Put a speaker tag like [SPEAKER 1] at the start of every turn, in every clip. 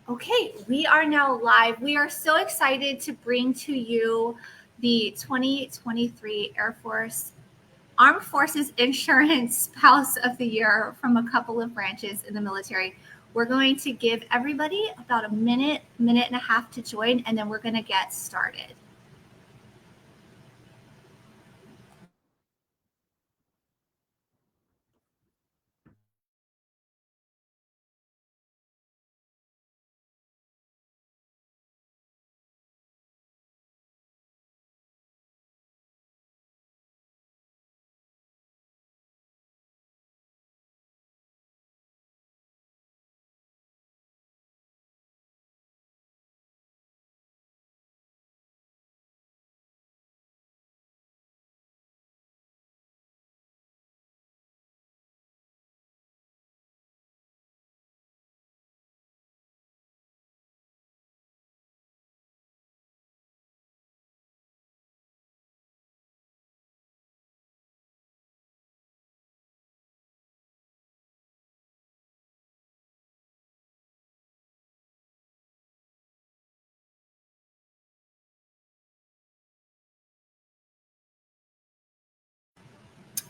[SPEAKER 1] Okay, we are now live. We are so excited to bring to you the 2023 Air Force Armed Forces Insurance Spouse of the Year from a couple of branches in the military. We're going to give everybody about a minute and a half to join, and then we're going to get started.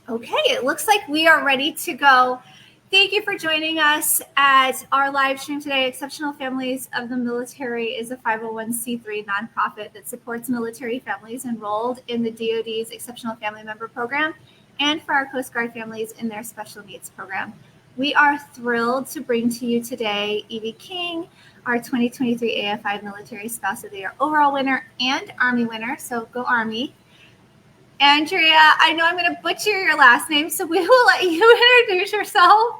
[SPEAKER 1] Okay, it looks like we are ready to go. Thank you for joining us at our live stream today. Exceptional Families of the Military is a 501c3 nonprofit that supports military families enrolled in the DoD's Exceptional Family Member Program and for our Coast Guard families in their Special Needs Program. We are thrilled to bring to you today Evie King, our 2023 AFI Military Spouse of the Year overall winner and Army winner. So go Army. Andrea, I know I'm going to butcher your last name, so we will let you introduce yourself,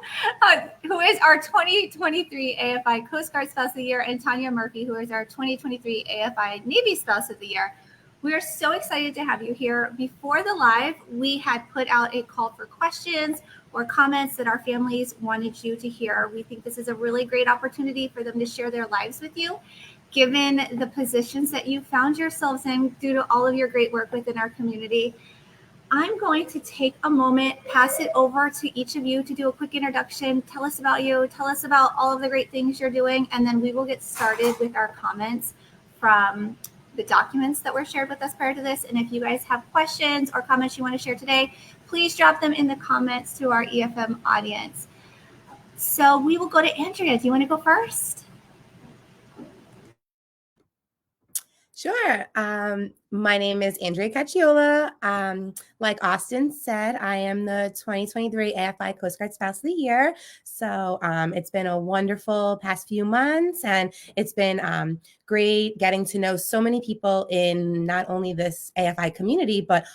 [SPEAKER 1] who is our 2023 AFI Coast Guard Spouse of the Year, and Tonya Murphy, who is our 2023 AFI Navy Spouse of the Year. We are so excited to have you here. Before the live, we had put out a call for questions or comments that our families wanted you to hear. We think this is a really great opportunity for them to share their lives with you, given the positions that you found yourselves in due to all of your great work within our community. I'm going to take a moment, pass it over to each of you to do a quick introduction. Tell us about you, tell us about all of the great things you're doing, and then we will get started with our comments from the documents that were shared with us prior to this. And if you guys have questions or comments you want to share today, please drop them in the comments to our EFM audience. So we will go to Andrea. Do you want to go first?
[SPEAKER 2] Sure. My name is Andrea Cacciola. Like Austin said, I am the 2023 AFI Coast Guard Spouse of the Year. So it's been a wonderful past few months, and it's been great getting to know so many people in not only this AFI community, but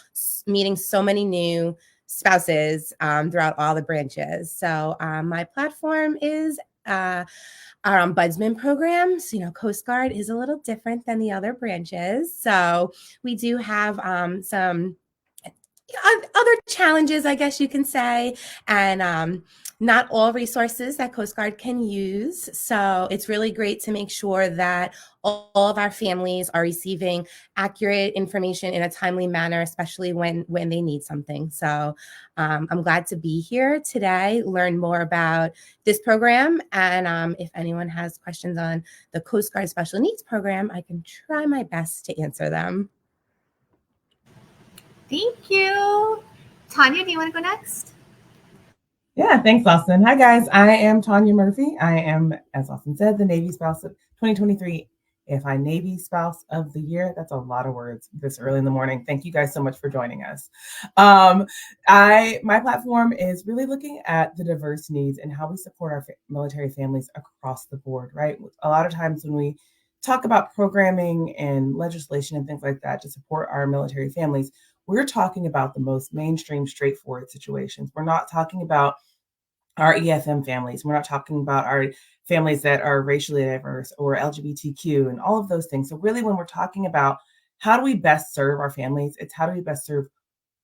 [SPEAKER 2] meeting so many new spouses throughout all the branches. So my platform is our ombudsman programs. Coast Guard is a little different than the other branches. So we do have some other challenges, I guess you can say, and not all resources that Coast Guard can use. So it's really great to make sure that all of our families are receiving accurate information in a timely manner, especially when they need something. So I'm glad to be here today, learn more about this program. And if anyone has questions on the Coast Guard Special Needs Program, I can try my best to answer them.
[SPEAKER 1] Thank you. Tonya, do you want to go next?
[SPEAKER 3] Yeah, thanks, Austin. Hi, guys. I am Tonya Murphy. I am, as Austin said, the Navy Spouse of 2023 AFI Navy Spouse of the Year. That's a lot of words this early in the morning. Thank you guys so much for joining us. My platform is really looking at the diverse needs and how we support our military families across the board, right? A lot of times when we talk about programming and legislation and things like that to support our military families, we're talking about the most mainstream, straightforward situations. We're not talking about our EFM families. We're not talking about our families that are racially diverse or LGBTQ and all of those things. So really, when we're talking about how do we best serve our families, it's how do we best serve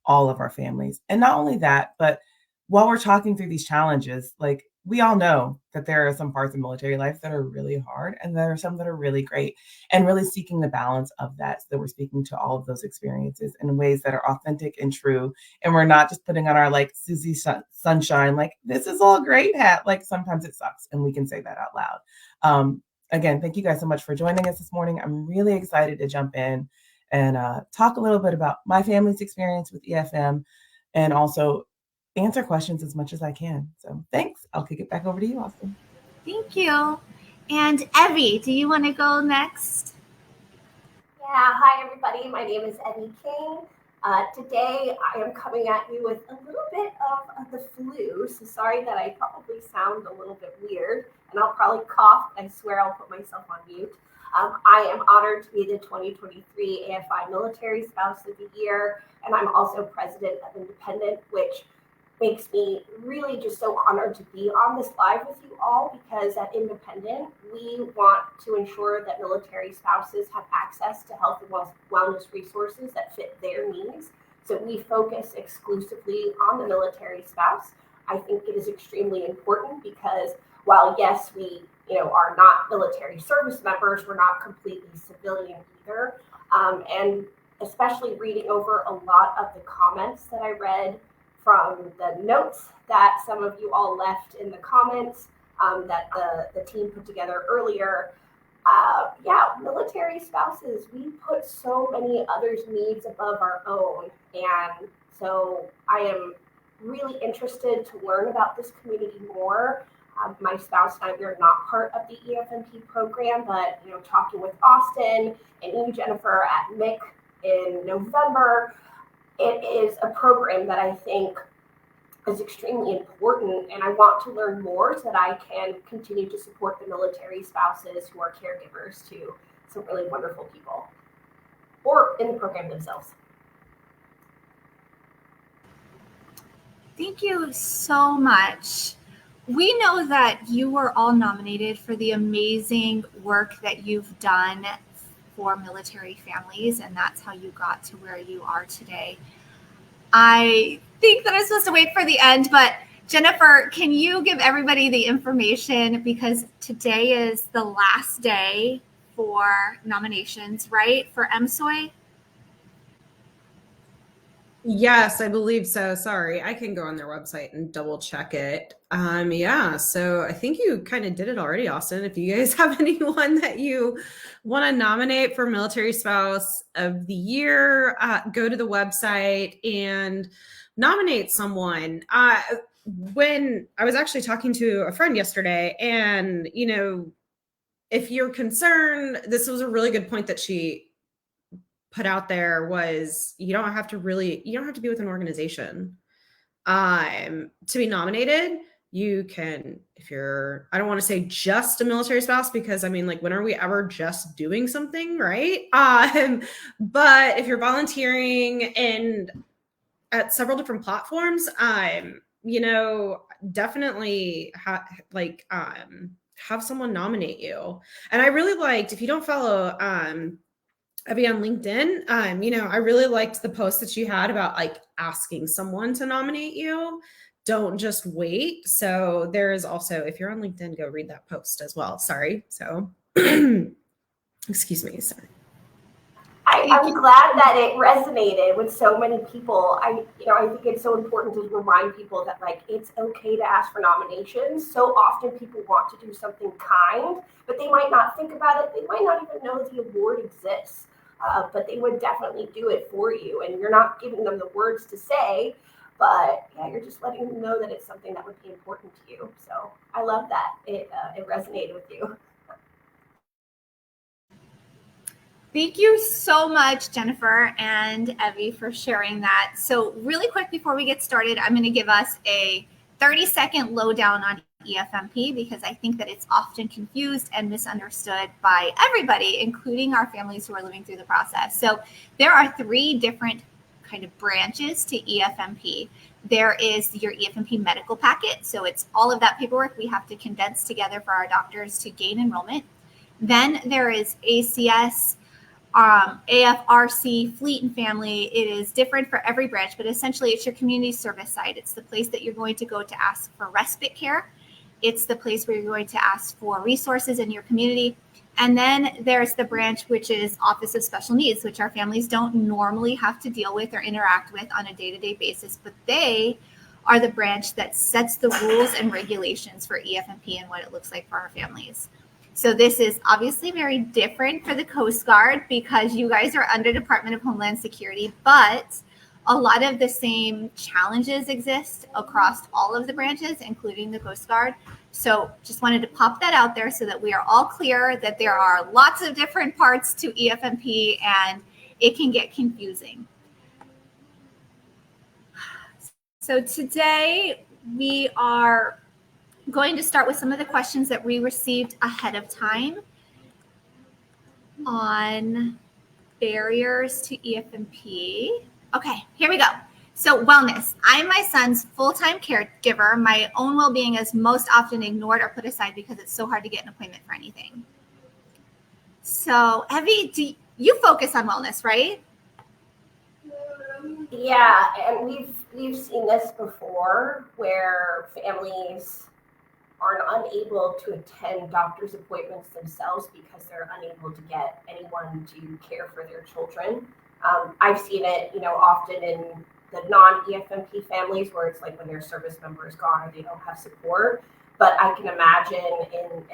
[SPEAKER 3] all of our families. And not only that, but while we're talking through these challenges, like we all know that there are some parts of military life that are really hard and there are some that are really great, and really seeking the balance of that so that we're speaking to all of those experiences in ways that are authentic and true. And we're not just putting on our like Susie Sunshine, like this is all great hat. Like sometimes it sucks and we can say that out loud. again, thank you guys so much for joining us this morning. I'm really excited to jump in and talk a little bit about my family's experience with EFM and also answer questions as much as I can. So thanks. I'll kick it back over to you, Austin.
[SPEAKER 1] Thank you. And Evie, do you want to go next?
[SPEAKER 4] Yeah, hi everybody. My name is Evie King. Today I am coming at you with a little bit of the flu, so sorry that I probably sound a little bit weird, and I'll probably cough. I swear I'll put myself on mute. I am honored to be the 2023 AFI Military Spouse of the Year, and I'm also president of Independent, which makes me really just so honored to be on this live with you all, because at Independent, we want to ensure that military spouses have access to health and wellness resources that fit their needs. So we focus exclusively on the military spouse. I think it is extremely important because while yes, we are not military service members, we're not completely civilian either. And especially reading over a lot of the comments that I read from the notes that some of you all left in the comments that the team put together earlier. Military spouses, we put so many others' needs above our own. And so I am really interested to learn about this community more. My spouse and I, we are not part of the EFMP program, but talking with Austin and you, Jennifer, at MIC in November, it is a program that I think is extremely important, and I want to learn more so that I can continue to support the military spouses who are caregivers to some really wonderful people or in the program themselves.
[SPEAKER 1] Thank you so much. We know that you were all nominated for the amazing work that you've done for military families, and that's how you got to where you are today. I think that I'm supposed to wait for the end, but Jennifer, can you give everybody the information, because today is the last day for nominations, right, for MSOY?
[SPEAKER 5] Yes, I believe so. Sorry, I can go on their website and double check it. So I think you kind of did it already, Austin. If you guys have anyone that you want to nominate for Military Spouse of the Year, go to the website and nominate someone. When I was actually talking to a friend yesterday, and if you're concerned, this was a really good point that she put out there, was you don't have to be with an organization to be nominated. You can, I don't want to say just a military spouse, because when are we ever just doing something, right? But if you're volunteering and at several different platforms, definitely have someone nominate you. And I really liked, if you don't follow Evie on LinkedIn, I really liked the post that you had about asking someone to nominate you. Don't just wait. So there is also, if you're on LinkedIn, go read that post as well. Sorry. So excuse me. Sorry.
[SPEAKER 4] I'm glad that it resonated with so many people. I think it's so important to remind people that it's okay to ask for nominations. So often people want to do something kind, but they might not think about it. They might not even know the award exists, but they would definitely do it for you. And you're not giving them the words to say, but you're just letting them know that it's something that would be important to you. So I love that it resonated with you.
[SPEAKER 1] Thank you so much, Jennifer and Evie, for sharing that. So really quick before we get started, I'm going to give us a 30-second lowdown on EFMP, because I think that it's often confused and misunderstood by everybody, including our families who are living through the process. So there are 3 different kind of branches to EFMP. There is your EFMP medical packet. So it's all of that paperwork we have to condense together for our doctors to gain enrollment. Then there is ACS, AFRC, Fleet and Family. It is different for every branch, but essentially it's your community service side. It's the place that you're going to go to ask for respite care. It's the place where you're going to ask for resources in your community. And then there's the branch, which is Office of Special Needs, which our families don't normally have to deal with or interact with on a day-to-day basis, but they are the branch that sets the rules and regulations for EFMP and what it looks like for our families. So this is obviously very different for the Coast Guard because you guys are under Department of Homeland Security, but a lot of the same challenges exist across all of the branches, including the Coast Guard. So just wanted to pop that out there so that we are all clear that there are lots of different parts to EFMP and it can get confusing. So today we are going to start with some of the questions that we received ahead of time on barriers to EFMP. Okay, here we go. So wellness. I'm my son's full-time caregiver. My own well-being is most often ignored or put aside because it's so hard to get an appointment for anything. So Evie, do you focus on wellness, right?
[SPEAKER 4] Yeah, and we've seen this before where families are unable to attend doctor's appointments themselves because they're unable to get anyone to care for their children. I've seen it, often in the non-EFMP families where it's like when their service member is gone or they don't have support. But I can imagine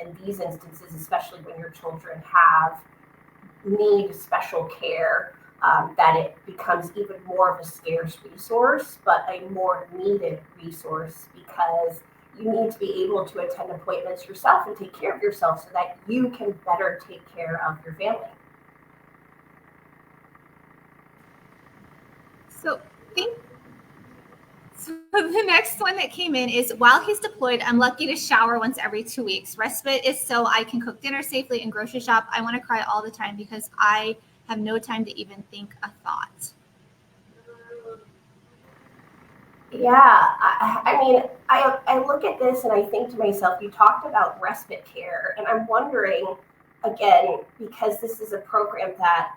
[SPEAKER 4] in these instances, especially when your children need special care, that it becomes even more of a scarce resource, but a more needed resource because you need to be able to attend appointments yourself and take care of yourself so that you can better take care of your family.
[SPEAKER 1] So the next one that came in is, while he's deployed, I'm lucky to shower once every 2 weeks. Respite is so I can cook dinner safely and grocery shop. I want to cry all the time because I have no time to even think a thought.
[SPEAKER 4] Yeah, I look at this and I think to myself, you talked about respite care, and I'm wondering, again, because this is a program that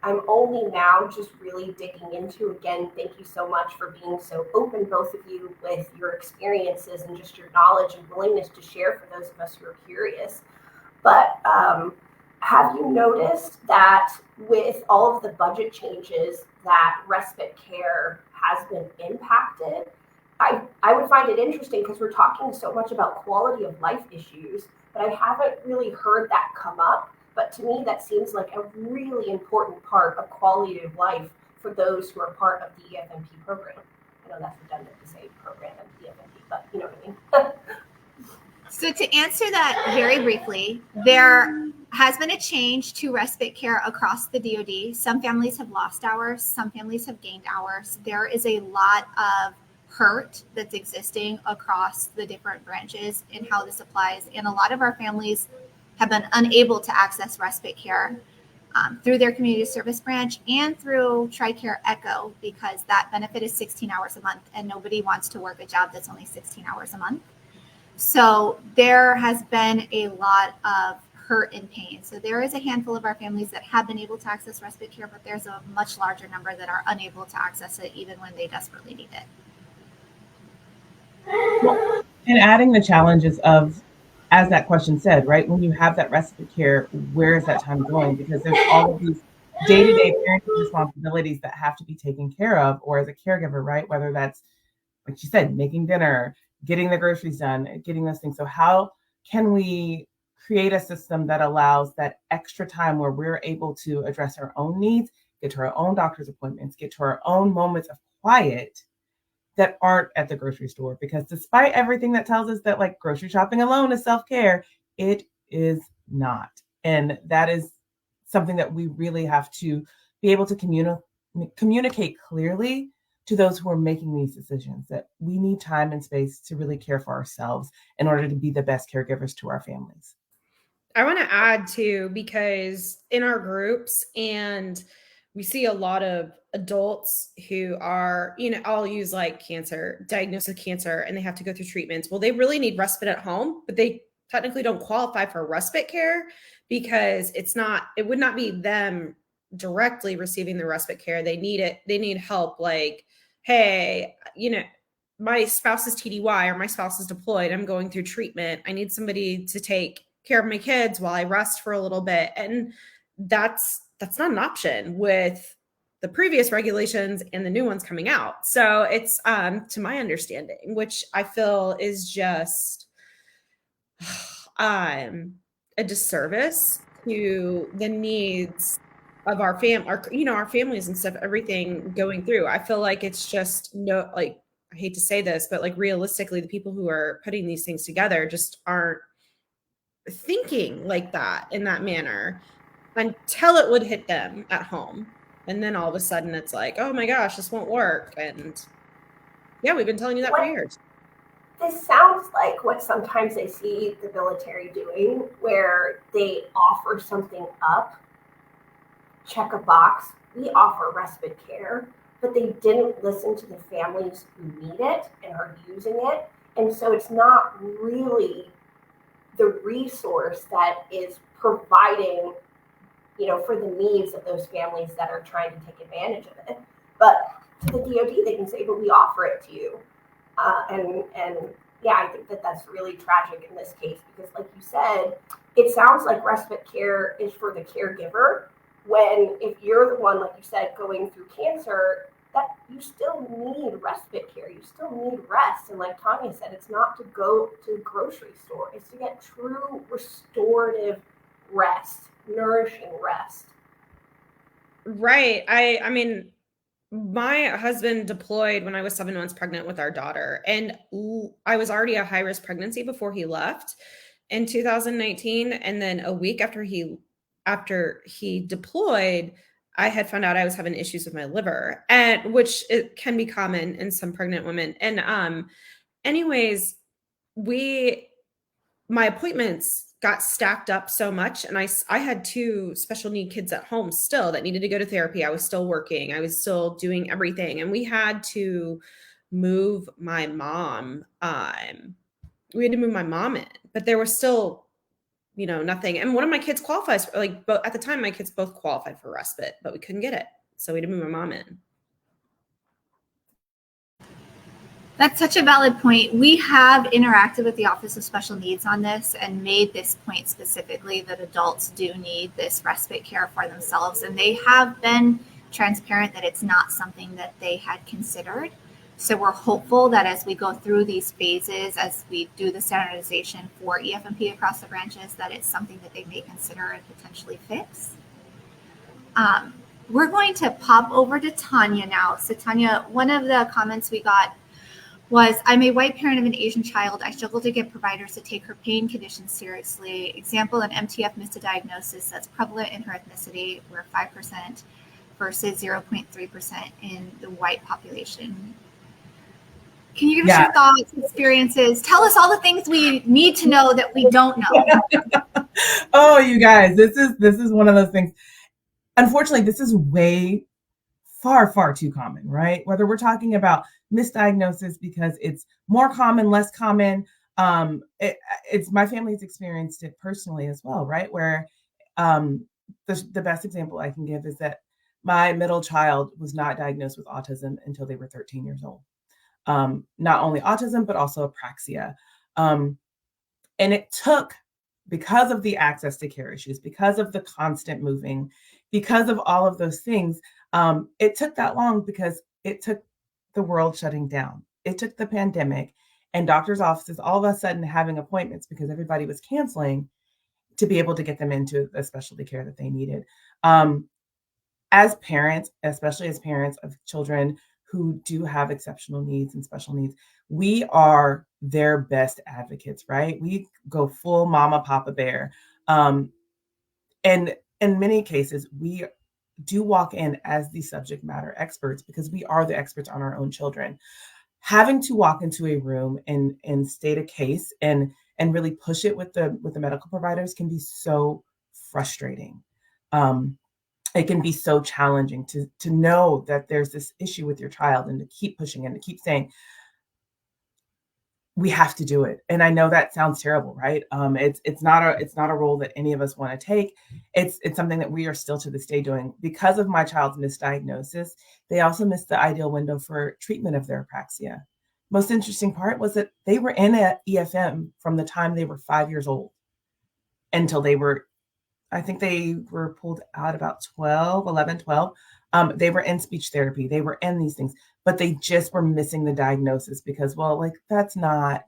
[SPEAKER 4] I'm only now just really digging into. Again, thank you so much for being so open, both of you, with your experiences and just your knowledge and willingness to share for those of us who are curious. But have you noticed that with all of the budget changes that respite care has been impacted? I would find it interesting because we're talking so much about quality of life issues, but I haven't really heard that come up. But to me, that seems like a really important part of quality of life for those who are part of the EFMP program. I know that's redundant to say program and EFMP, but you know what I mean.
[SPEAKER 1] So to answer that very briefly, there has been a change to respite care across the DoD. Some families have lost hours, some families have gained hours. There is a lot of hurt that's existing across the different branches in how this applies. And a lot of our families have been unable to access respite care through their community service branch and through TRICARE ECHO, because that benefit is 16 hours a month and nobody wants to work a job that's only 16 hours a month. So there has been a lot of hurt and pain. So there is a handful of our families that have been able to access respite care, but there's a much larger number that are unable to access it even when they desperately need it.
[SPEAKER 3] Well, and adding the challenges of, as that question said, right, when you have that respite care, where is that time going? Because there's all of these day-to-day parenting responsibilities that have to be taken care of, or as a caregiver, right, whether that's, like you said, making dinner, getting the groceries done, getting those things. So how can we create a system that allows that extra time where we're able to address our own needs, get to our own doctor's appointments, get to our own moments of quiet that aren't at the grocery store? Because despite everything that tells us that like grocery shopping alone is self-care, it is not. And that is something that we really have to be able to communicate clearly to those who are making these decisions, that we need time and space to really care for ourselves in order to be the best caregivers to our families.
[SPEAKER 5] I want to add too, because in our groups, and we see a lot of adults who are, I'll use like diagnosed with cancer, and they have to go through treatments. Well, they really need respite at home, but they technically don't qualify for respite care because it would not be them directly receiving the respite care. They need it. They need help. Like, hey, my spouse is TDY or my spouse is deployed. I'm going through treatment. I need somebody to take care of my kids while I rest for a little bit. And that's not an option with the previous regulations and the new ones coming out. So it's, to my understanding, which I feel is just, a disservice to the needs of our our families and stuff, everything going through. I feel like it's just I hate to say this, but like realistically, the people who are putting these things together just aren't thinking like that in that manner until it would hit them at home. And then all of a sudden it's like, oh my gosh, this won't work. And yeah, we've been telling you that for years.
[SPEAKER 4] This sounds like what sometimes I see the military doing, where they offer something up, check a box, we offer respite care, but they didn't listen to the families who need it and are using it. And so it's not really the resource that is providing, for the needs of those families that are trying to take advantage of it. But to the DoD, they can say, but we offer it to you. And yeah, I think that that's really tragic in this case, because like you said, it sounds like respite care is for the caregiver, when if you're the one, like you said, going through cancer, that you still need respite care. You still need rest. And like Tonya said, it's not to go to the grocery store. It's to get true restorative rest, nourishing rest.
[SPEAKER 5] Right. I mean, my husband deployed when I was 7 months pregnant with our daughter, and I was already a high-risk pregnancy before he left in 2019. And then a week after he deployed, I had found out I was having issues with my liver, and which it can be common in some pregnant women. And anyways, my appointments got stacked up so much, and I had 2 special need kids at home still that needed to go to therapy. I was still working. I was still doing everything, and we had to move my mom. We had to move my mom in, but there was still, nothing. And one of my kids qualifies for, but at the time my kids both qualified for respite, but we couldn't get it, so we had to move my mom in.
[SPEAKER 1] That's such a valid point. We have interacted with the Office of Special Needs on this and made this point specifically that adults do need this respite care for themselves. And they have been transparent that it's not something that they had considered. So we're hopeful that as we go through these phases, as we do the standardization for EFMP across the branches, that it's something that they may consider and potentially fix. We're going to pop over to Tonya now. So Tonya, one of the comments we got was, I'm a white parent of an Asian child. I struggle to get providers to take her pain condition seriously. Example, an MTF missed a diagnosis that's prevalent in her ethnicity, where 5% versus 0.3% in the white population. Can you give us your thoughts, experiences? Tell us all the things we need to know that we don't know.
[SPEAKER 3] Oh, you guys, this is one of those things. Unfortunately, this is way far too common, right? Whether we're talking about misdiagnosis because it's more common, less common. It's my family's experienced it personally as well, right? Where the best example I can give is that my middle child was not diagnosed with autism until they were 13 years old. Not only autism, but also apraxia. And it took, because of the access to care issues, because of the constant moving, because of all of those things, it took that long because it took the world shutting down. It took the pandemic and doctors' offices all of a sudden having appointments because everybody was canceling to be able to get them into the specialty care that they needed. As parents, especially as parents of children who do have exceptional needs and special needs, we are their best advocates, right? We go full mama, papa bear. And in many cases, we do walk in as the subject matter experts because we are the experts on our own children. Having to walk into a room and state a case and really push it with the medical providers can be so frustrating. It can be so challenging to know that there's this issue with your child and to keep pushing and to keep saying, we have to do it. And I know that sounds terrible, right? It's not a role that any of us want to take. It's something that we are still to this day doing. Because of my child's misdiagnosis, they also missed the ideal window for treatment of their apraxia. Most interesting part was that they were in a EFM from the time they were 5 years old until they were, I think they were pulled out about 11, 12. They were in speech therapy. They were in these things, but they just were missing the diagnosis because, well, like that's not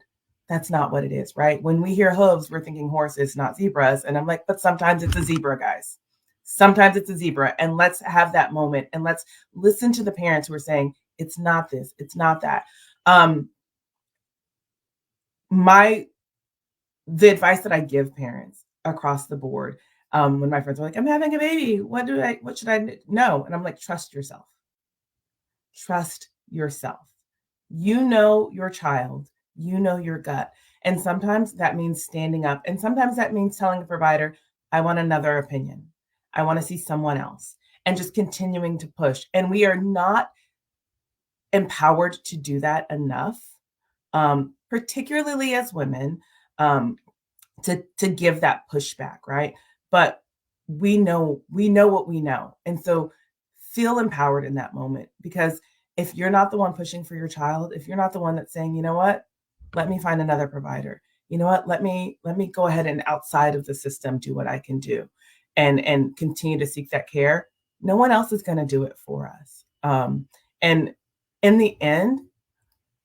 [SPEAKER 3] That's not what it is, right? When we hear hooves, we're thinking horses, not zebras. And I'm like, but sometimes it's a zebra, guys. Sometimes it's a zebra. And let's have that moment and let's listen to the parents who are saying, it's not this, it's not that. The advice that I give parents across the board, when my friends are like, I'm having a baby, what should I know? And I'm like, trust yourself. Trust yourself. You know your child, you know your gut. And sometimes that means standing up. And sometimes that means telling a provider, I want another opinion. I want to see someone else, and just continuing to push. And we are not empowered to do that enough, particularly as women, to give that pushback, right? But we know what we know. And so feel empowered in that moment, because if you're not the one pushing for your child, if you're not the one that's saying, you know what, let me find another provider. You know what, let me go ahead and outside of the system do what I can do, and continue to seek that care. No one else is going to do it for us. And in the end,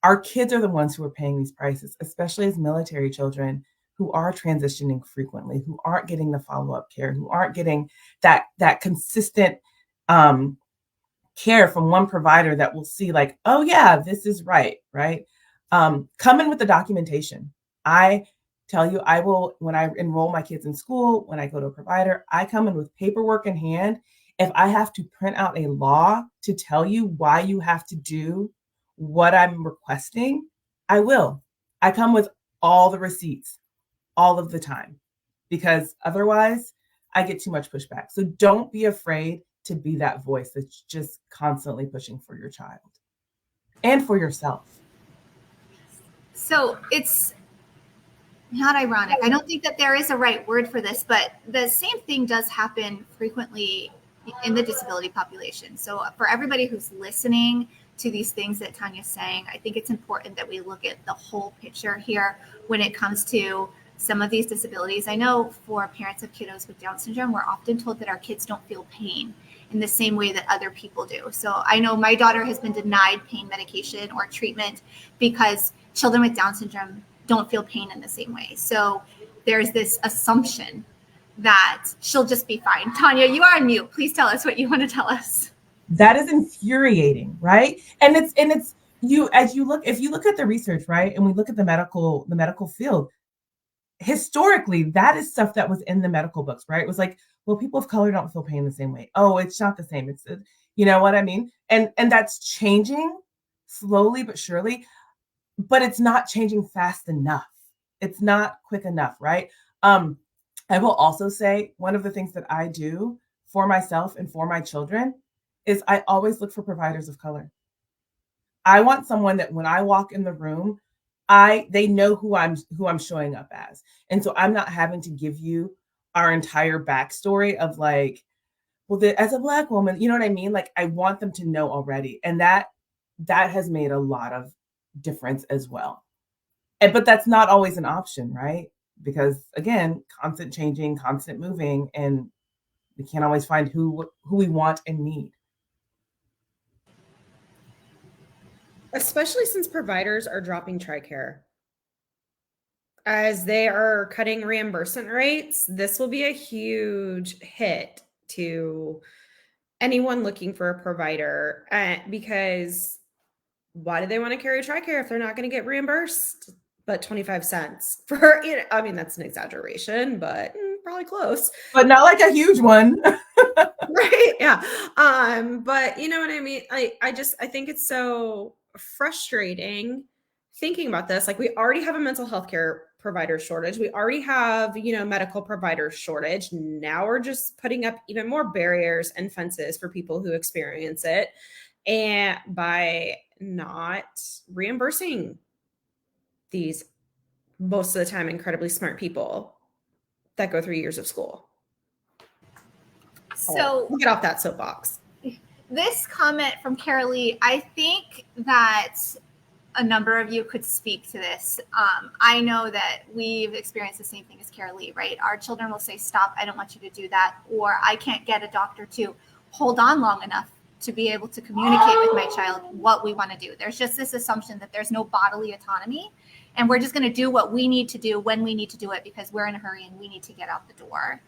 [SPEAKER 3] our kids are the ones who are paying these prices, especially as military children who are transitioning frequently, who aren't getting the follow-up care, who aren't getting that consistent care from one provider that will see like, oh yeah, this is right. Come in with the documentation. I tell you, I will, when I enroll my kids in school, when I go to a provider, I come in with paperwork in hand. If I have to print out a law to tell you why you have to do what I'm requesting, I will. I come with all the receipts all of the time, because otherwise I get too much pushback. So don't be afraid to be that voice that's just constantly pushing for your child and for yourself.
[SPEAKER 1] So it's not ironic. I don't think that there is a right word for this, but the same thing does happen frequently in the disability population. So for everybody who's listening to these things that Tonya's saying, I think it's important that we look at the whole picture here when it comes to some of these disabilities. I know for parents of kiddos with Down syndrome, we're often told that our kids don't feel pain in the same way that other people do. So I know my daughter has been denied pain medication or treatment because children with Down syndrome don't feel pain in the same way. So there's this assumption that she'll just be fine. Tonya, you are on mute. Please tell us what you want to tell us.
[SPEAKER 3] That is infuriating, right? And it's if you look at the research, right, and we look at the medical field, historically, that is stuff that was in the medical books, right? It was like, well, people of color don't feel pain the same way. Oh, it's not the same. It's, you know what I mean? And that's changing slowly but surely, but it's not changing fast enough. It's not quick enough, right? I will also say one of the things that I do for myself and for my children is I always look for providers of color. I want someone that when I walk in the room, they know who I'm showing up as. And so I'm not having to give you our entire backstory of like, well, as a Black woman, you know what I mean? Like, I want them to know already. And that has made a lot of difference as well. But that's not always an option, right? Because again, constant changing, constant moving, and we can't always find who we want and need.
[SPEAKER 5] Especially since providers are dropping TRICARE. As they are cutting reimbursement rates, this will be a huge hit to anyone looking for a provider, because why do they want to carry TRICARE if they're not going to get reimbursed but 25 cents for, I mean, that's an exaggeration, but probably close.
[SPEAKER 3] But not like a huge one.
[SPEAKER 5] Right. Yeah. But you know what I mean? I think it's so frustrating thinking about this. Like, we already have a mental health care provider shortage. We already have, medical provider shortage. Now we're just putting up even more barriers and fences for people who experience it, and by not reimbursing these most of the time incredibly smart people that go through years of school.
[SPEAKER 1] So
[SPEAKER 5] get off that soapbox.
[SPEAKER 1] This comment from Carolee, I think that a number of you could speak to this. I know that we've experienced the same thing as Carolee, right? Our children will say, stop, I don't want you to do that. Or I can't get a doctor to hold on long enough to be able to communicate with my child what we want to do. There's just this assumption that there's no bodily autonomy And we're just going to do what we need to do when we need to do it because we're in a hurry and we need to get out the door.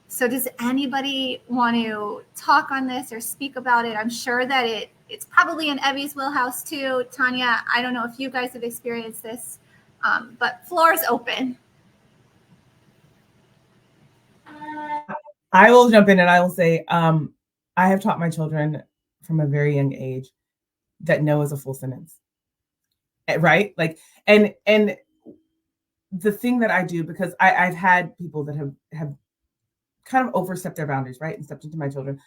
[SPEAKER 1] So does anybody want to talk on this or speak about it? I'm sure that it's probably in Evie's wheelhouse too. Tonya, I don't know if you guys have experienced this, but floor is open.
[SPEAKER 3] I will jump in and I will say, I have taught my children from a very young age that no is a full sentence, right? Like, and the thing that I do, because I've had people that have kind of overstepped their boundaries, right? And stepped into my children.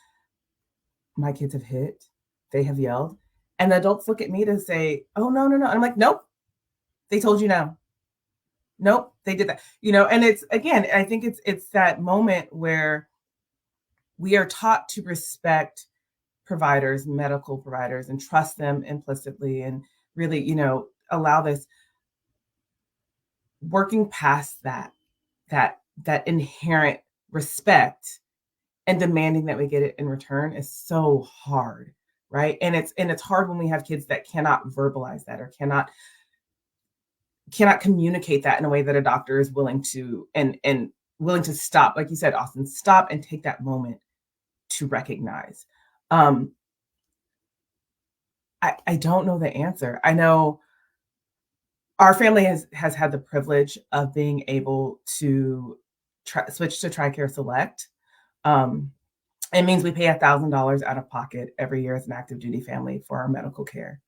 [SPEAKER 3] My kids have hit, they have yelled, and the adults look at me to say, oh, no. And I'm like, nope, they told you no. Nope, they did that. And it's, again, I think it's that moment where we are taught to respect providers, medical providers, and trust them implicitly and really, allow this. Working past that inherent respect and demanding that we get it in return is so hard, right? And it's hard when we have kids that cannot verbalize that or cannot communicate that in a way that a doctor is willing to and willing to stop, like you said, Austin, stop and take that moment to recognize. I don't know the answer. I know our family has had the privilege of being able to switch to TRICARE Select. It means we pay $1,000 out of pocket every year as an active duty family for our medical care.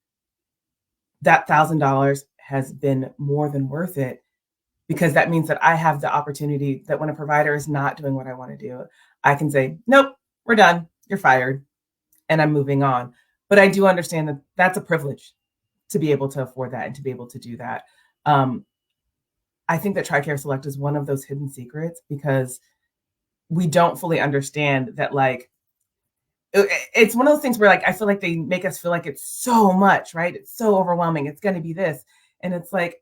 [SPEAKER 3] That $1,000 has been more than worth it because that means that I have the opportunity that when a provider is not doing what I want to do, I can say, nope, we're done. You're fired. And I'm moving on. But I do understand that that's a privilege to be able to afford that and to be able to do that. I think that TRICARE Select is one of those hidden secrets because we don't fully understand that, like, it's one of those things where, like, I feel like they make us feel like it's so much, right? It's so overwhelming. It's going to be this. And it's like,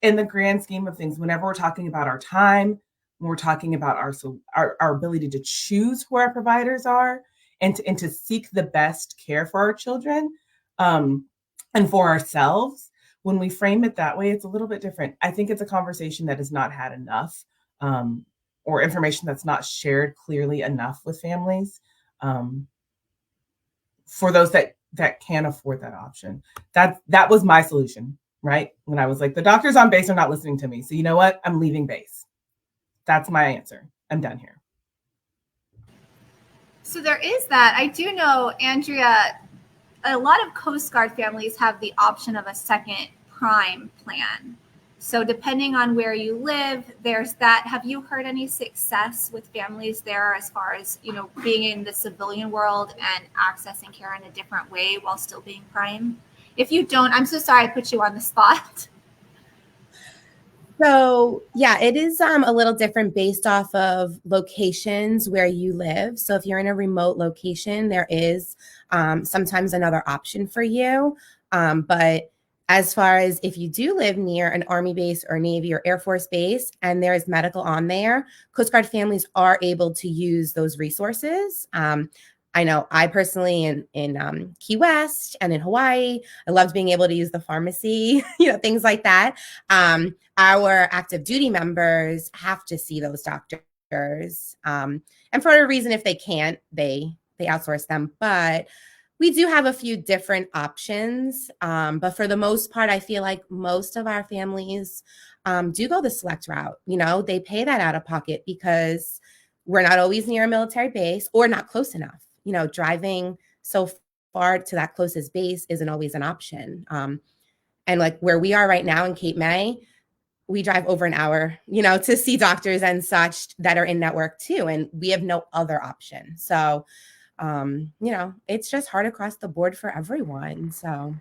[SPEAKER 3] in the grand scheme of things, whenever we're talking about our time, when we're talking about our ability to choose who our providers are and to seek the best care for our children, and for ourselves, when we frame it that way, it's a little bit different. I think it's a conversation that is not had enough, or information that's not shared clearly enough with families, for those that can't afford that option. That was my solution, right? When I was like, the doctors on base are not listening to me. So you know what? I'm leaving base. That's my answer. I'm done here.
[SPEAKER 1] So there is that. I do know, Andrea, a lot of Coast Guard families have the option of a second prime plan. So depending on where you live, there's that. Have you heard any success with families there as far as, being in the civilian world and accessing care in a different way while still being prime? If you don't, I'm so sorry I put you on the spot.
[SPEAKER 2] So yeah, it is a little different based off of locations where you live. So if you're in a remote location, there is sometimes another option for you. But as far as if you do live near an Army base or Navy or Air Force base and there is medical on there, Coast Guard families are able to use those resources. I know I personally in Key West and in Hawaii, I loved being able to use the pharmacy, things like that. Our active duty members have to see those doctors. And for a reason, if they can't, they outsource them. But we do have a few different options. But for the most part, I feel like most of our families do go the select route. They pay that out of pocket because we're not always near a military base or not close enough. Driving so far to that closest base isn't always an option. And like where we are right now in Cape May, we drive over an hour, to see doctors and such that are in network too. And we have no other option. So, it's just hard across the board for everyone. So.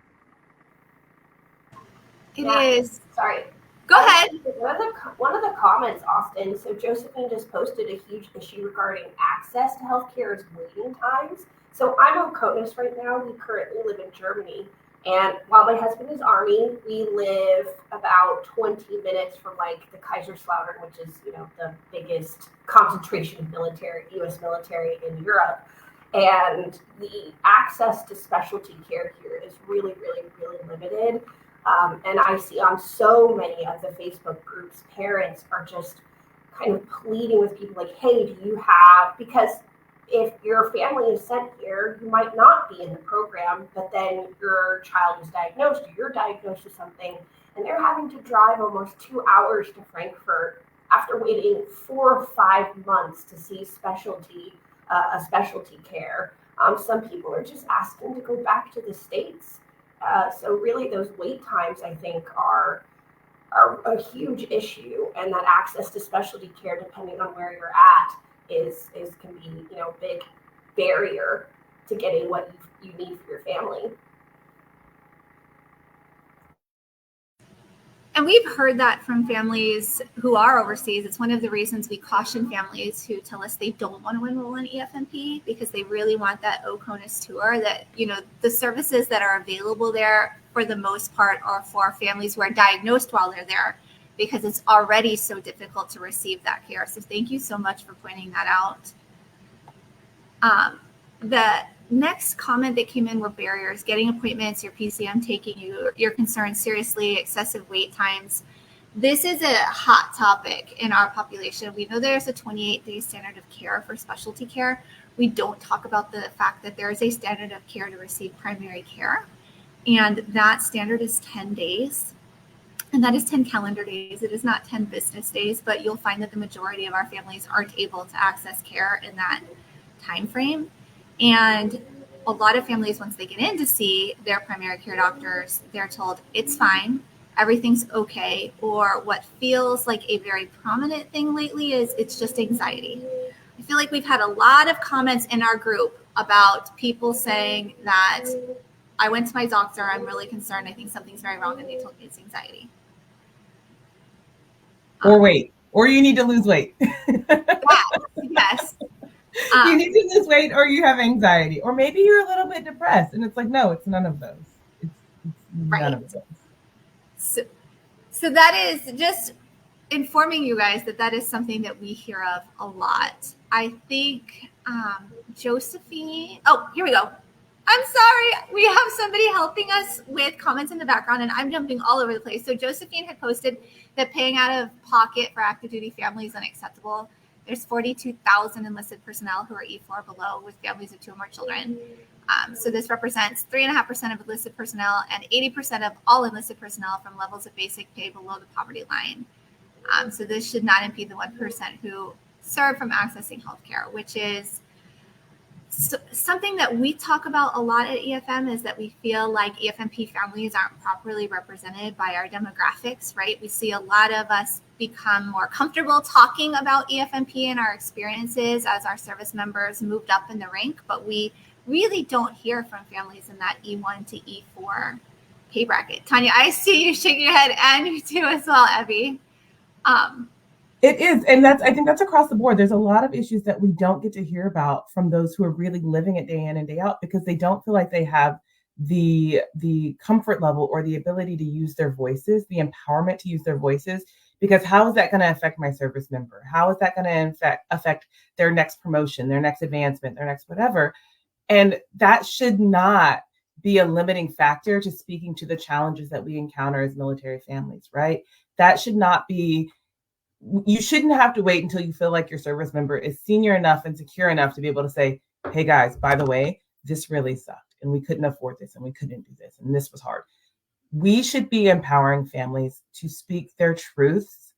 [SPEAKER 1] It is.
[SPEAKER 4] Sorry.
[SPEAKER 1] Go ahead.
[SPEAKER 4] One of the comments, Austin, so Josephine just posted a huge issue regarding access to healthcare is waiting times. So I'm on CONUS right now. We currently live in Germany. And while my husband is Army, we live about 20 minutes from like the Kaiserslautern, which is, the biggest concentration of U.S. military in Europe. And the access to specialty care here is really, really, really limited. And I see on so many of the Facebook groups, parents are just kind of pleading with people like, hey, do you have, because if your family is sent here, you might not be in the program, but then your child is diagnosed or you're diagnosed with something, and they're having to drive almost 2 hours to Frankfurt after waiting 4 or 5 months to see a specialty care. Some people are just asking to go back to the States. So really those wait times, I think, are a huge issue, and that access to specialty care, depending on where you're at, is can be, a big barrier to getting what you need for your family.
[SPEAKER 1] And we've heard that from families who are overseas. It's one of the reasons we caution families who tell us they don't want to enroll in EFMP, because they really want that OCONUS tour, that, the services that are available there for the most part are for families who are diagnosed while they're there, because it's already so difficult to receive that care. So thank you so much for pointing that out. The next comment that came in were barriers: getting appointments, your PCM taking your concerns seriously, excessive wait times. This is a hot topic in our population. We know there's a 28-day standard of care for specialty care. We don't talk about the fact that there is a standard of care to receive primary care, and that standard is 10 days. And that is 10 calendar days. It is not 10 business days, but you'll find that the majority of our families aren't able to access care in that time frame. And a lot of families, once they get in to see their primary care doctors, they're told it's fine, everything's okay. Or what feels like a very prominent thing lately is it's just anxiety. I feel like we've had a lot of comments in our group about people saying that I went to my doctor, I'm really concerned, I think something's very wrong, and they told me it's anxiety.
[SPEAKER 3] Or weight, or you need to lose weight.
[SPEAKER 1] Yes.
[SPEAKER 3] You need to lose weight, or you have anxiety, or maybe you're a little bit depressed, and it's like, no, it's none of those. It's none of those.
[SPEAKER 1] So that is just informing you guys that is something that we hear of a lot. I think Josephine. Oh, here we go. I'm sorry. We have somebody helping us with comments in the background, and I'm jumping all over the place. So Josephine had posted that paying out of pocket for active duty families is unacceptable. There's 42,000 enlisted personnel who are E4 below with families of 2 or more children. So this represents 3.5% of enlisted personnel and 80% of all enlisted personnel from levels of basic pay below the poverty line. So this should not impede the 1% who serve from accessing healthcare, which is something that we talk about a lot at EFM, is that we feel like EFMP families aren't properly represented by our demographics, right? We see a lot of us become more comfortable talking about EFMP and our experiences as our service members moved up in the rank, but we really don't hear from families in that E1 to E4 pay bracket. Tonya, I see you shaking your head, and you too as well, Evie.
[SPEAKER 3] It is, and I think that's across the board. There's a lot of issues that we don't get to hear about from those who are really living it day in and day out, because they don't feel like they have the comfort level or the ability to use their voices, the empowerment to use their voices. Because how is that going to affect my service member? How is that going to affect their next promotion, their next advancement, their next whatever? And that should not be a limiting factor to speaking to the challenges that we encounter as military families, right? That should not be. You shouldn't have to wait until you feel like your service member is senior enough and secure enough to be able to say, hey guys, by the way, this really sucked and we couldn't afford this and we couldn't do this and this was hard. We should be empowering families to speak their truths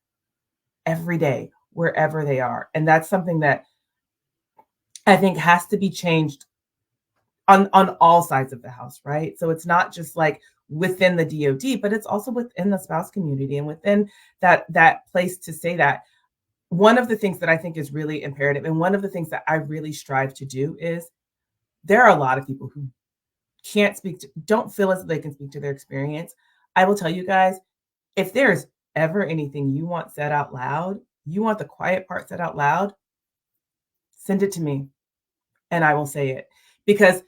[SPEAKER 3] every day, wherever they are. And that's something that I think has to be changed on all sides of the house, right? So it's not just like within the DoD, but it's also within the spouse community and within that place to say that. One of the things that I think is really imperative, and one of the things that I really strive to do, is there are a lot of people who don't feel as though they can speak to their experience. I will tell you guys, if there's ever anything you want said out loud, you want the quiet part said out loud, send it to me and I will say it. Because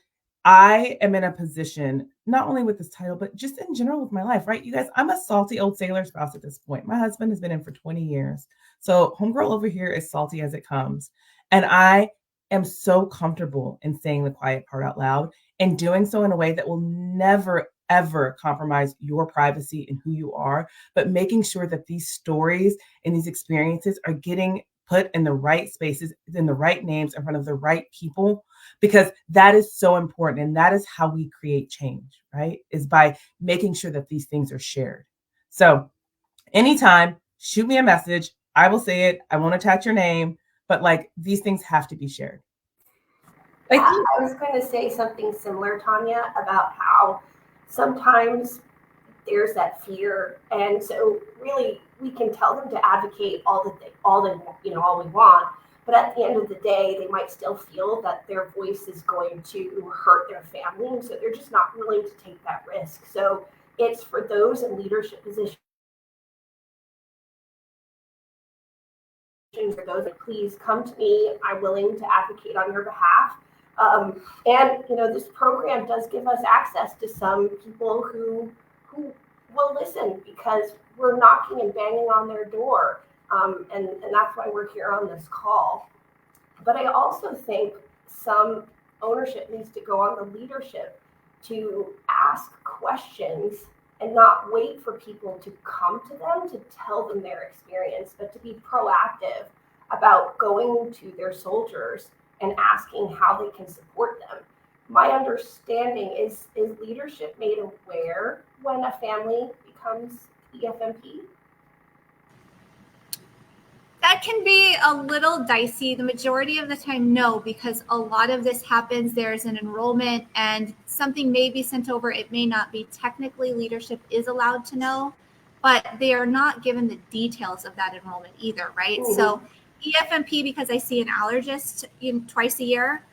[SPEAKER 3] I am in a position, not only with this title, but just in general with my life, right? You guys, I'm a salty old sailor spouse at this point. My husband has been in for 20 years. So homegirl over here is salty as it comes. And I am so comfortable in saying the quiet part out loud and doing so in a way that will never, ever compromise your privacy and who you are, but making sure that these stories and these experiences are getting put in the right spaces, in the right names, in front of the right people, because that is so important. And that is how we create change, right? Is by making sure that these things are shared. So anytime, shoot me a message. I will say it. I won't attach your name, but like these things have to be shared.
[SPEAKER 4] Yeah, I was going to say something similar, Tonya, about how sometimes there's that fear, and so really we can tell them to advocate all we want, but at the end of the day, they might still feel that their voice is going to hurt their family, and so they're just not willing to take that risk. So it's for those in leadership positions, or those, please come to me. I'm willing to advocate on your behalf. And this program does give us access to some people who will listen, because we're knocking and banging on their door, and that's why we're here on this call. But I also think some ownership needs to go on the leadership to ask questions and not wait for people to come to them to tell them their experience, but to be proactive about going to their soldiers and asking how they can support them. My understanding is leadership made aware when a family becomes EFMP?
[SPEAKER 1] That can be a little dicey. The majority of the time, no, because a lot of this happens. There's an enrollment and something may be sent over. It may not be. Technically, leadership is allowed to know, but they are not given the details of that enrollment either, right? Mm-hmm. So EFMP, because I see an allergist twice a year,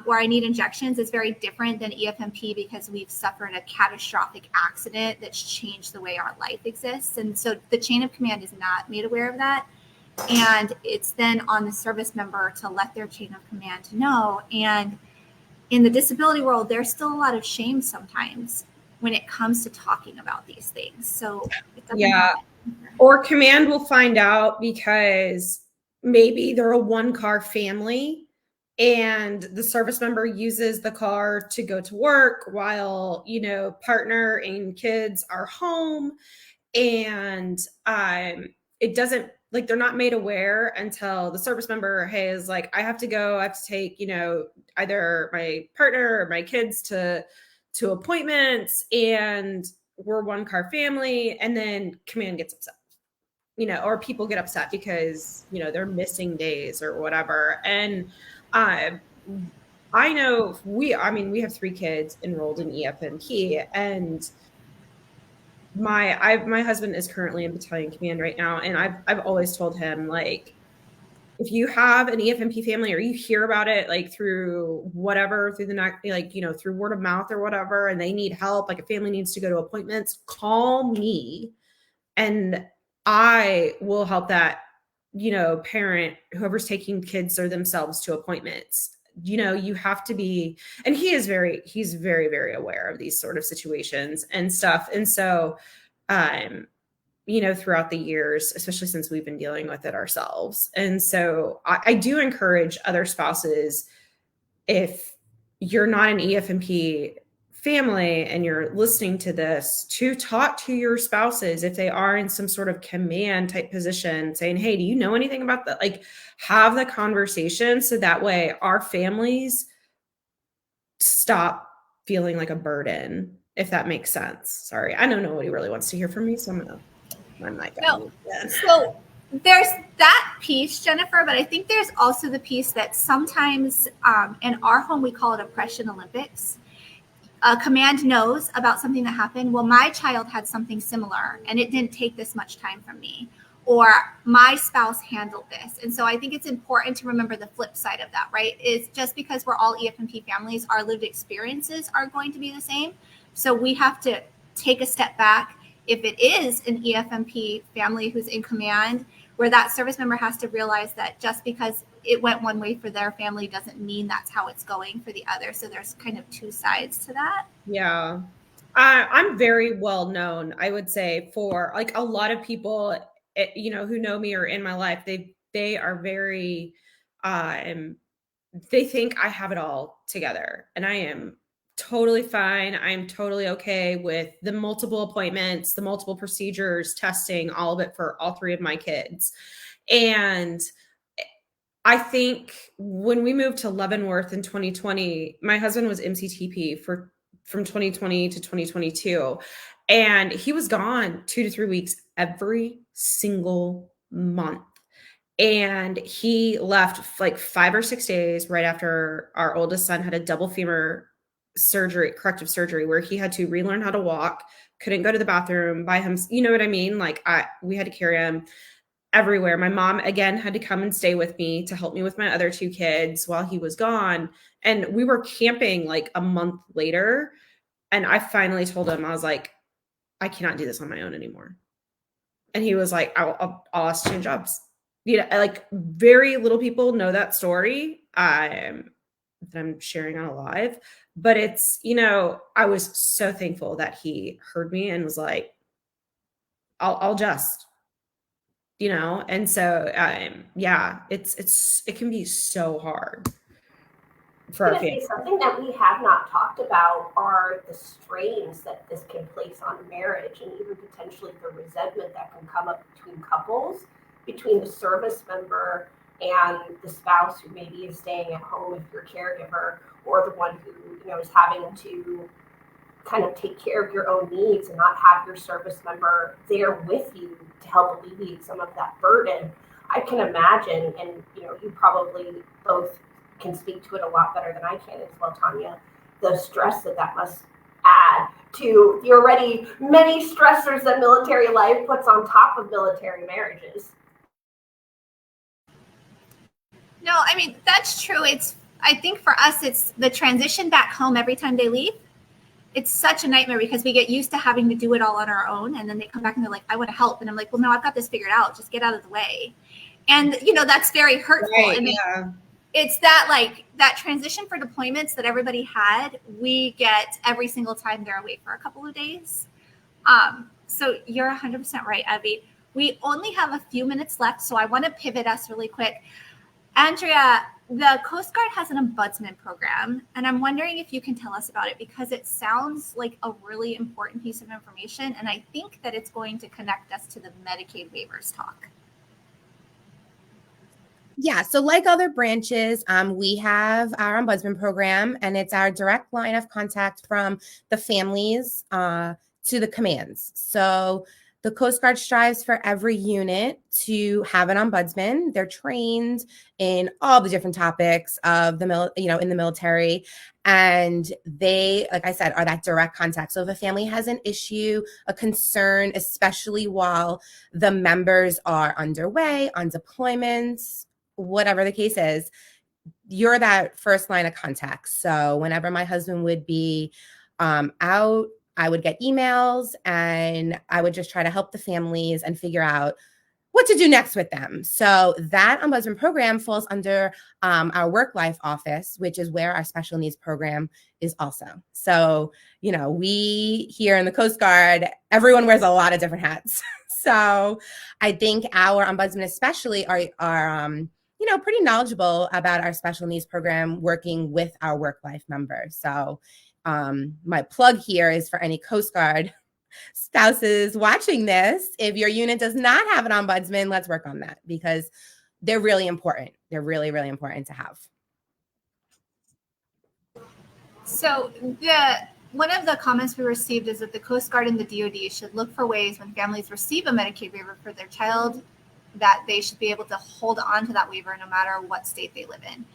[SPEAKER 1] where I need injections, is very different than EFMP because we've suffered a catastrophic accident that's changed the way our life exists. And so the chain of command is not made aware of that. And it's then on the service member to let their chain of command know. And in the disability world, there's still a lot of shame sometimes when it comes to talking about these things. So it doesn't happen.
[SPEAKER 5] Or command will find out because maybe they're a one-car family and the service member uses the car to go to work while, partner and kids are home. And it doesn't, like, they're not made aware until the service member is like, I have to go, I have to take, either my partner or my kids to appointments, and we're one car family. And then command gets upset, or people get upset because, they're missing days or whatever. And I know we have 3 kids enrolled in EFMP, and my husband is currently in battalion command right now. And I've always told him, like, if you have an EFMP family or you hear about it, like through whatever, through the next, like, through word of mouth or whatever, and they need help, like a family needs to go to appointments, call me and I will help that, parent, whoever's taking kids or themselves to appointments. You have to be, and he's very, very aware of these sort of situations and stuff. And so, throughout the years, especially since we've been dealing with it ourselves. And so I do encourage other spouses, if you're not an EFMP family and you're listening to this, to talk to your spouses if they are in some sort of command type position, saying, hey, do you know anything about that? Like, have the conversation so that way our families stop feeling like a burden, if that makes sense. Sorry, I know nobody really wants to hear from me, so I'm like,
[SPEAKER 1] no. So there's that piece, Jennifer, but I think there's also the piece that sometimes in our home, we call it Oppression Olympics. Command knows about something that happened. Well, my child had something similar and it didn't take this much time from me, or my spouse handled this. And so I think it's important to remember the flip side of that, right? Is just because we're all EFMP families, our lived experiences are going to be the same. So we have to take a step back. If it is an EFMP family who's in command, where that service member has to realize that just because it went one way for their family doesn't mean that's how it's going for the other. So there's kind of 2 sides to that.
[SPEAKER 5] Yeah. I'm very well known, I would say, for like a lot of people, who know me or in my life, they are very, they think I have it all together, and I am totally fine. I'm totally okay with the multiple appointments, the multiple procedures, testing, all of it for all three of my kids. And I think when we moved to Leavenworth in 2020, my husband was MCTP from 2020 to 2022. And he was gone 2 to 3 weeks every single month. And he left like 5 or 6 days right after our oldest son had a double femur surgery, corrective surgery, where he had to relearn how to walk, couldn't go to the bathroom by him. You know what I mean? Like we had to carry him everywhere. My mom, again, had to come and stay with me to help me with my other 2 kids while he was gone. And we were camping like a month later. And I finally told him, I was like, I cannot do this on my own anymore. And he was like, I'll ask to change jobs. You know, like very little people know that story that I'm sharing on a live, but it's, you know, I was so thankful that he heard me and was like, I'll just, you know. And so yeah, it can be so hard for our family.
[SPEAKER 4] Something that we have not talked about are the strains that this can place on marriage, and even potentially the resentment that can come up between couples, between the service member and the spouse who maybe is staying at home with your caregiver, or the one who, you know, is having to kind of take care of your own needs and not have your service member there with you to help alleviate some of that burden. I can imagine, and you know, you probably both can speak to it a lot better than I can as well, Tonya, the stress that must add to the already many stressors that military life puts on top of military marriages.
[SPEAKER 1] No, I mean, that's true. I think for us, it's the transition back home every time they leave. It's such a nightmare because we get used to having to do it all on our own. And then they come back and they're like, I want to help. And I'm like, well, no, I've got this figured out. Just get out of the way. And, you know, that's very hurtful.
[SPEAKER 5] Right,
[SPEAKER 1] and
[SPEAKER 5] yeah.
[SPEAKER 1] It's that like that transition for deployments that everybody had, we get every single time they're away for a couple of days. So you're 100% right, Evie. We only have a few minutes left, so I want to pivot us really quick. Andrea, the Coast Guard has an ombudsman program, and I'm wondering if you can tell us about it because it sounds like a really important piece of information, and I think that it's going to connect us to the Medicaid waivers talk.
[SPEAKER 2] Yeah, so like other branches, we have our ombudsman program, and it's our direct line of contact from the families to the commands. So the Coast Guard strives for every unit to have an ombudsman. They're trained in all the different topics of the in the military, and they, like I said, are that direct contact. So if a family has an issue, a concern, especially while the members are underway on deployments, whatever the case is, you're that first line of contact. So whenever my husband would be out, I would get emails and I would just try to help the families and figure out what to do next with them. So that ombudsman program falls under our work life office, which is where our special needs program is also. So, you know, we here in the Coast Guard, everyone wears a lot of different hats. So I think our ombudsmen especially are you know, pretty knowledgeable about our special needs program working with our work life members. So my plug here is for any Coast Guard spouses watching this. If your unit does not have an ombudsman, let's work on that because they're really important. They're really, really important to have.
[SPEAKER 1] So one of the comments we received is that the Coast Guard and the DoD should look for ways when families receive a Medicaid waiver for their child that they should be able to hold on to that waiver no matter what state they live in.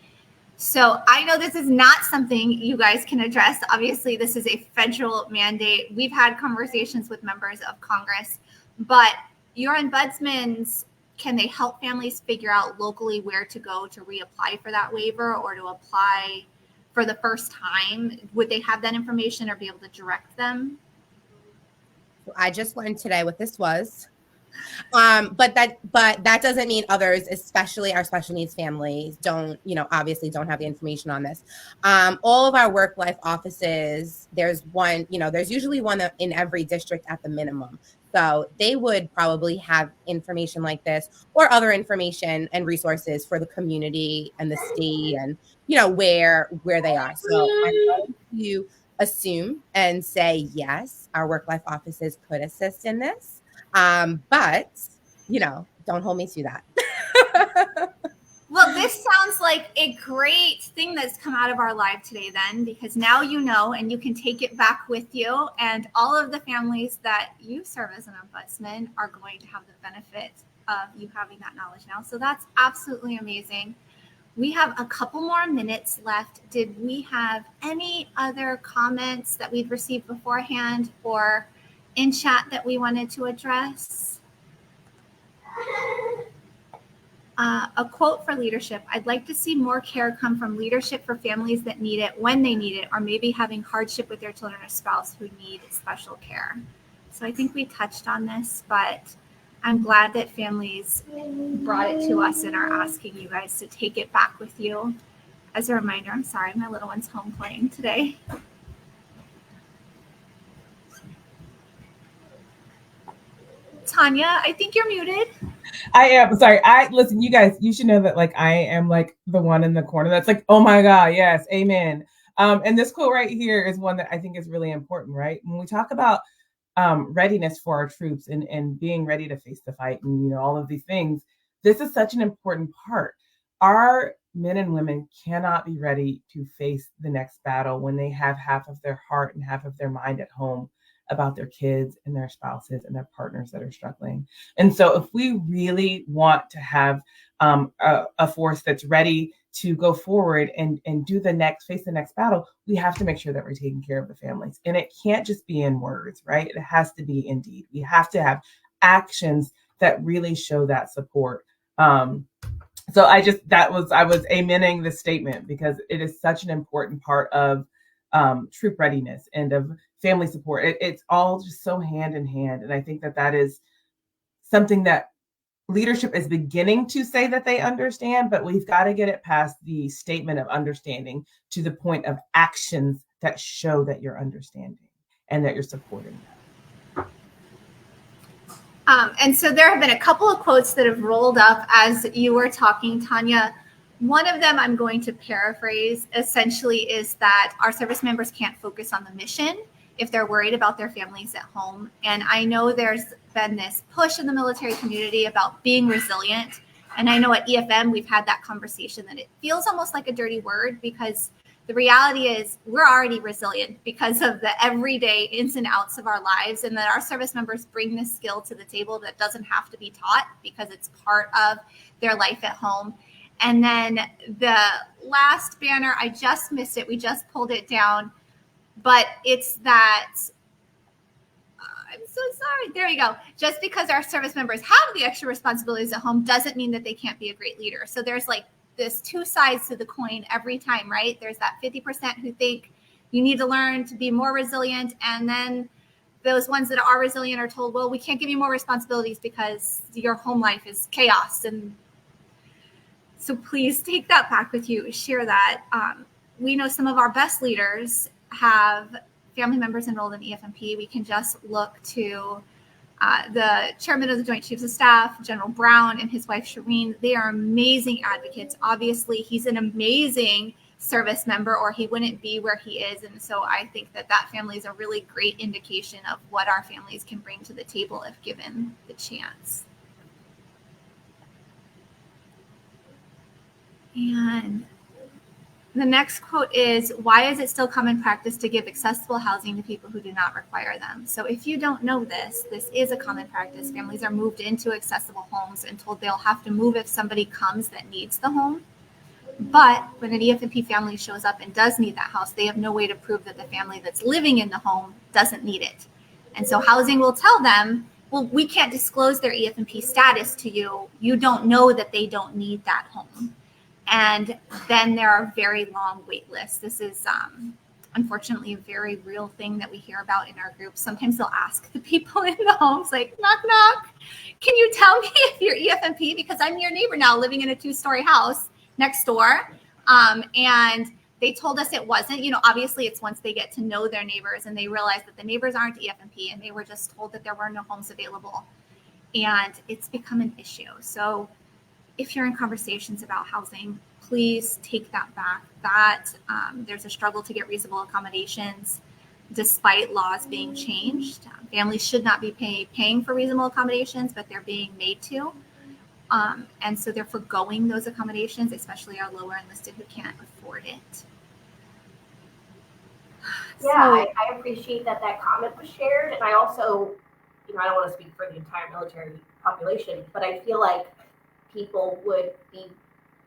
[SPEAKER 1] So I know this is not something you guys can address. Obviously, this is a federal mandate. We've had conversations with members of Congress, but your ombudsmen, can they help families figure out locally where to go to reapply for that waiver or to apply for the first time? Would they have that information or be able to direct them?
[SPEAKER 2] I just learned today what this was. But that doesn't mean others, especially our special needs families, obviously don't have the information on this. All of our work life offices, there's usually one in every district at the minimum. So they would probably have information like this or other information and resources for the community and the state and, where they are. So I'm going to assume and say, yes, our work-life offices could assist in this. But, don't hold me to that.
[SPEAKER 1] Well, this sounds like a great thing that's come out of our live today then, because now you know and you can take it back with you, and all of the families that you serve as an ombudsman are going to have the benefit of you having that knowledge now. So that's absolutely amazing. We have a couple more minutes left. Did we have any other comments that we'd received beforehand or in chat that we wanted to address? A quote for leadership. I'd like to see more care come from leadership for families that need it when they need it, or maybe having hardship with their children or spouse who need special care. So I think we touched on this, but I'm glad that families brought it to us and are asking you guys to take it back with you. As a reminder, I'm sorry, my little one's home playing today. Tonya, I think you're muted.
[SPEAKER 3] I am sorry. Listen, you guys, you should know that I am the one in the corner that's oh my God, yes, amen. And this quote right here is one that I think is really important, right? When we talk about readiness for our troops and being ready to face the fight and all of these things, this is such an important part. Our men and women cannot be ready to face the next battle when they have half of their heart and half of their mind at home about their kids and their spouses and their partners that are struggling. And so if we really want to have a force that's ready to go forward and face the next battle, we have to make sure that we're taking care of the families. And it can't just be in words, right? It has to be in deed. We have to have actions that really show that support. So I was amening the statement because it is such an important part of troop readiness and of family support. It's all just so hand in hand. And I think that is something that leadership is beginning to say that they understand, but we've got to get it past the statement of understanding to the point of actions that show that you're understanding and that you're supporting them.
[SPEAKER 1] And so there have been a couple of quotes that have rolled up as you were talking, Tonya. One of them I'm going to paraphrase essentially is that our service members can't focus on the mission if they're worried about their families at home. And I know there's been this push in the military community about being resilient. And I know at EFM, we've had that conversation that it feels almost like a dirty word, because the reality is we're already resilient because of the everyday ins and outs of our lives, and that our service members bring this skill to the table that doesn't have to be taught because it's part of their life at home. And then the last banner, I just missed it. We just pulled it down, but it's that, I'm so sorry. There you go. Just because our service members have the extra responsibilities at home doesn't mean that they can't be a great leader. So there's this two sides to the coin every time, right? There's that 50% who think you need to learn to be more resilient. And then those ones that are resilient are told, well, we can't give you more responsibilities because your home life is chaos. And so please take that back with you, share that. We know some of our best leaders have family members enrolled in EFMP. We can just look to the chairman of the Joint Chiefs of Staff, General Brown, and his wife, Shireen. They are amazing advocates. Obviously, he's an amazing service member, or he wouldn't be where he is. And so I think that family is a really great indication of what our families can bring to the table if given the chance. And the next quote is, why is it still common practice to give accessible housing to people who do not require them? So if you don't know this is a common practice. Families are moved into accessible homes and told they'll have to move if somebody comes that needs the home. But when an EFMP family shows up and does need that house, they have no way to prove that the family that's living in the home doesn't need it. And so housing will tell them, well, we can't disclose their EFMP status to you. You don't know that they don't need that home. And then there are very long wait lists. This is unfortunately a very real thing that we hear about in our groups. Sometimes they'll ask the people in the homes, knock, knock, can you tell me if you're EFMP? Because I'm your neighbor now living in a 2-story house next door. And they told us it wasn't. Obviously it's once they get to know their neighbors and they realize that the neighbors aren't EFMP and they were just told that there were no homes available. And it's become an issue. So if you're in conversations about housing, please take that back. That there's a struggle to get reasonable accommodations. despite laws being changed. Families should not be paying for reasonable accommodations, but they're being made to. And so they're forgoing those accommodations, especially our lower enlisted who can't afford it.
[SPEAKER 4] Yeah, I appreciate that comment was shared. And I also, I don't want to speak for the entire military population, but I feel like people would be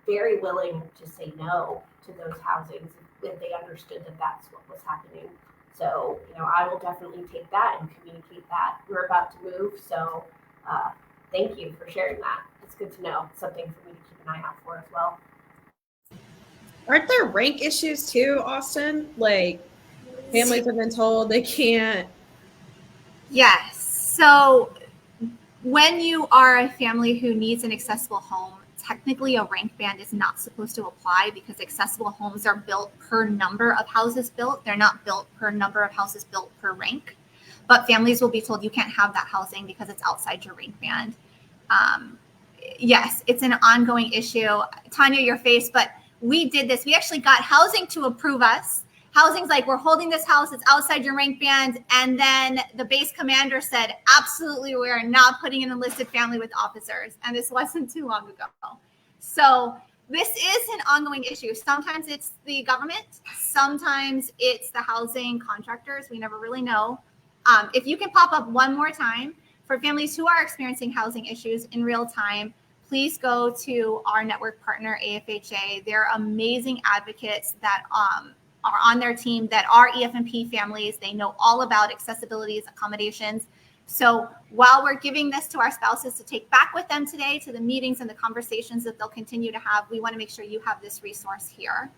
[SPEAKER 4] very willing to say no to those housings if they understood that that's what was happening. So, I will definitely take that and communicate that. We're about to move, so thank you for sharing that. It's good to know. Something for me to keep an eye out for as well.
[SPEAKER 5] Aren't there rank issues too, Austin? Like, families have been told they can't.
[SPEAKER 1] Yes. So when you are a family who needs an accessible home, technically a rank band is not supposed to apply because accessible homes are built per number of houses built. They're not built per number of houses built per rank. But families will be told you can't have that housing because it's outside your rank band. Yes, it's an ongoing issue. Tonya, your face, but we did this. We actually got housing to approve us. Housing's like, we're holding this house, it's outside your rank band. And then the base commander said, absolutely, we are not putting an enlisted family with officers. And this wasn't too long ago. So this is an ongoing issue. Sometimes it's the government. Sometimes it's the housing contractors. We never really know. If you can pop up one more time for families who are experiencing housing issues in real time, please go to our network partner, AFHA. They're amazing advocates that are on their team that are EFMP families. They know all about accessibilities, accommodations. So while we're giving this to our spouses to take back with them today to the meetings and the conversations that they'll continue to have, we want to make sure you have this resource here.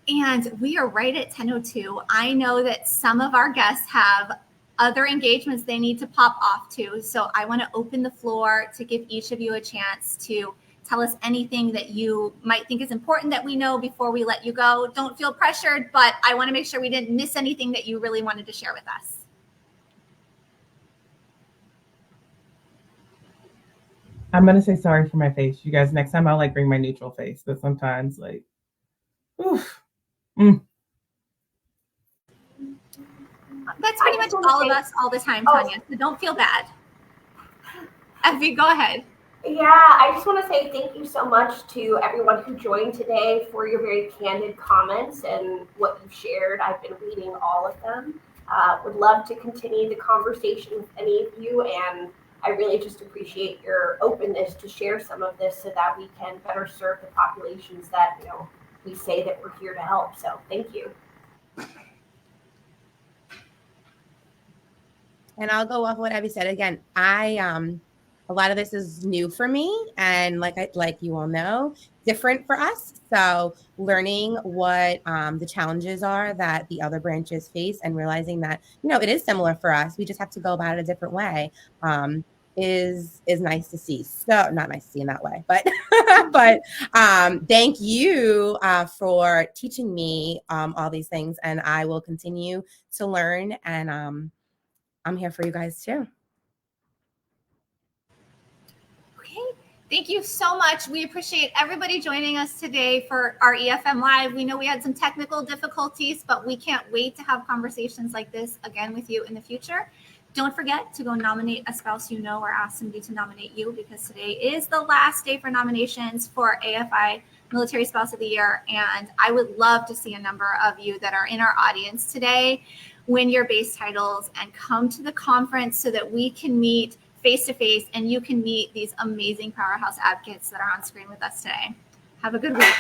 [SPEAKER 1] And we are right at 10:02. I know that some of our guests have other engagements they need to pop off to. So I want to open the floor to give each of you a chance to tell us anything that you might think is important that we know before we let you go. Don't feel pressured, but I want to make sure we didn't miss anything that you really wanted to share with us.
[SPEAKER 3] I'm going to say sorry for my face. You guys, next time I'll bring my neutral face, but sometimes oof.
[SPEAKER 1] That's pretty much all of us all the time, Tonya, so don't feel bad. Evie, go ahead.
[SPEAKER 4] Yeah, I just want to say thank you so much to everyone who joined today for your very candid comments and what you shared. I've been reading all of them. Would love to continue the conversation with any of you, and I really just appreciate your openness to share some of this so that we can better serve the populations that we say that we're here to help. So thank you.
[SPEAKER 2] And I'll go off what Evie said again. A lot of this is new for me, and like you all know, different for us. So learning what the challenges are that the other branches face, and realizing that it is similar for us. We just have to go about it a different way. Is nice to see. So not nice to see in that way, but but thank you for teaching me all these things, and I will continue to learn. And I'm here for you guys too.
[SPEAKER 1] Thank you so much. We appreciate everybody joining us today for our EFM Live. We know we had some technical difficulties, but we can't wait to have conversations like this again with you in the future. Don't forget to go nominate a spouse you know or ask somebody to nominate you, because today is the last day for nominations for AFI Military Spouse of the Year. And I would love to see a number of you that are in our audience today win your base titles and come to the conference so that we can meet face-to-face and you can meet these amazing powerhouse advocates that are on screen with us today. Have a good week.